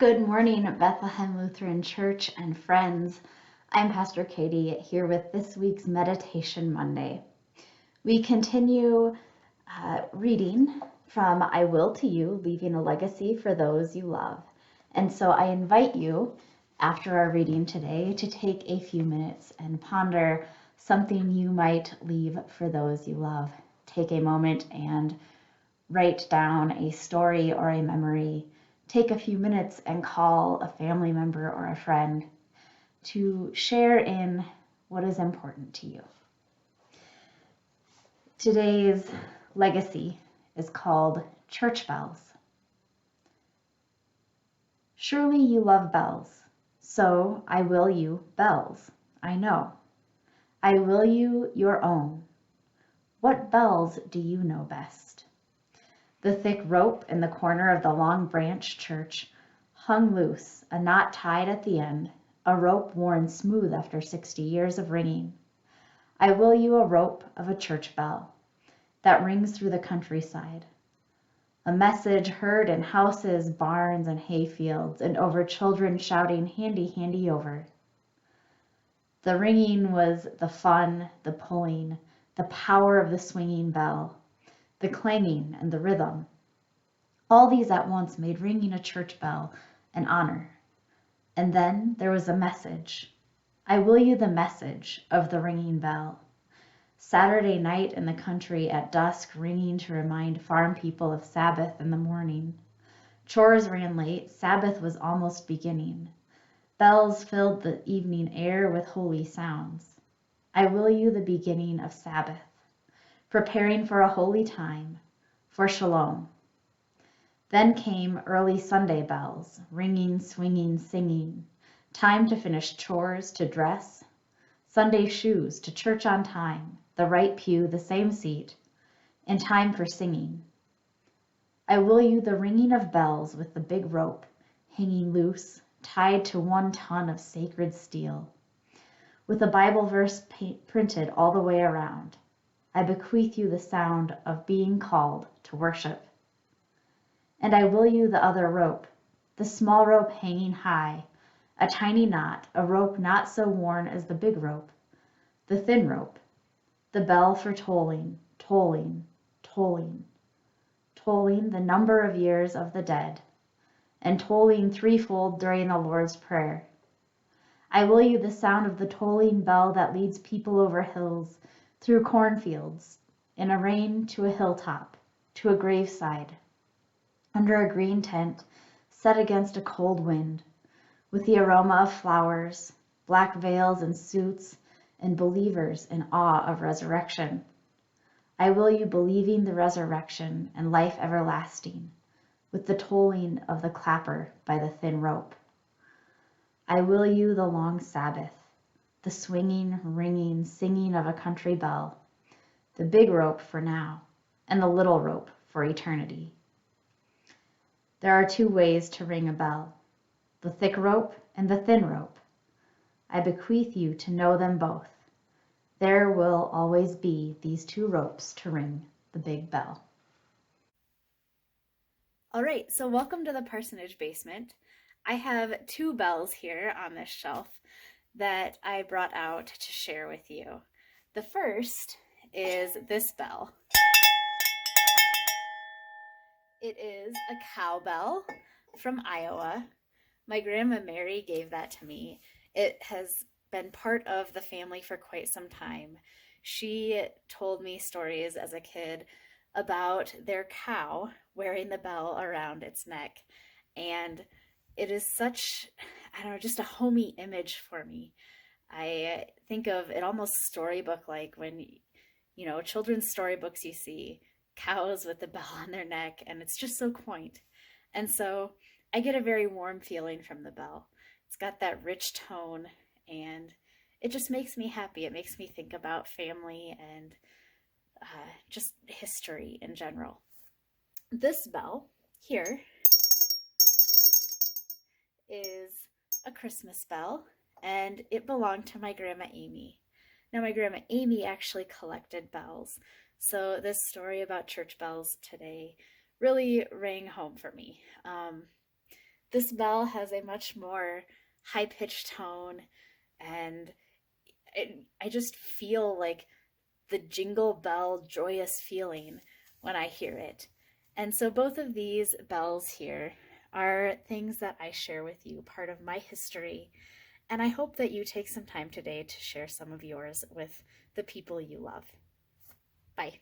Good morning, Bethlehem Lutheran Church and friends. I'm Pastor Katie here with this week's Meditation Monday. We continue reading from I Will to You, Leaving a Legacy for Those You Love. And so I invite you, after our reading today, to take a few minutes and ponder something you might leave for those you love. Take a moment and write down a story or a memory. Take a few minutes and call a family member or a friend to share in what is important to you. Today's legacy is called Church Bells. Surely you love bells, so I will you bells, I know. I will you your own. What bells do you know best? The thick rope in the corner of the long branch church hung loose, a knot tied at the end, a rope worn smooth after 60 years of ringing. I will you a rope of a church bell that rings through the countryside. A message heard in houses, barns, and hayfields, and over children shouting, "Handy, handy over." The ringing was the fun, the pulling, the power of the swinging bell, the clanging and the rhythm. All these at once made ringing a church bell an honor. And then there was a message. I will you the message of the ringing bell. Saturday night in the country at dusk, ringing to remind farm people of Sabbath in the morning. Chores ran late, Sabbath was almost beginning. Bells filled the evening air with holy sounds. I will you the beginning of Sabbath, preparing for a holy time, for shalom. Then came early Sunday bells, ringing, swinging, singing. Time to finish chores, to dress. Sunday shoes, to church on time, the right pew, the same seat, and time for singing. I will you the ringing of bells with the big rope, hanging loose, tied to 1 ton of sacred steel, with a Bible verse printed all the way around. I bequeath you the sound of being called to worship. And I will you the other rope, the small rope hanging high, a tiny knot, a rope not so worn as the big rope, the thin rope, the bell for tolling, tolling, tolling, tolling the number of years of the dead, and tolling threefold during the Lord's Prayer. I will you the sound of the tolling bell that leads people over hills, through cornfields, in a rain to a hilltop, to a graveside, under a green tent, set against a cold wind, with the aroma of flowers, black veils and suits, and believers in awe of resurrection. I will you believing the resurrection and life everlasting, with the tolling of the clapper by the thin rope. I will you the long Sabbath, the swinging, ringing, singing of a country bell, the big rope for now, and the little rope for eternity. There are 2 ways to ring a bell, the thick rope and the thin rope. I bequeath you to know them both. There will always be these 2 ropes to ring the big bell. All right, so welcome to the parsonage basement. I have 2 bells here on this shelf that I brought out to share with you. The first is this bell. It is a cowbell from Iowa. My grandma Mary gave that to me. It has been part of the family for quite some time. She told me stories as a kid about their cow wearing the bell around its neck. And it is such, I don't know, just a homey image for me. I think of it almost storybook-like when, children's storybooks you see cows with the bell on their neck, and it's just so quaint. And so I get a very warm feeling from the bell. It's got that rich tone, and it just makes me happy. It makes me think about family and just history in general. This bell here is a Christmas bell, and it belonged to my Grandma Amy. Now, my Grandma Amy actually collected bells, so this story about church bells today really rang home for me. This bell has a much more high-pitched tone, and I just feel like the jingle bell joyous feeling when I hear it. And so both of these bells here are things that I share with you, part of my history. And I hope that you take some time today to share some of yours with the people you love. Bye.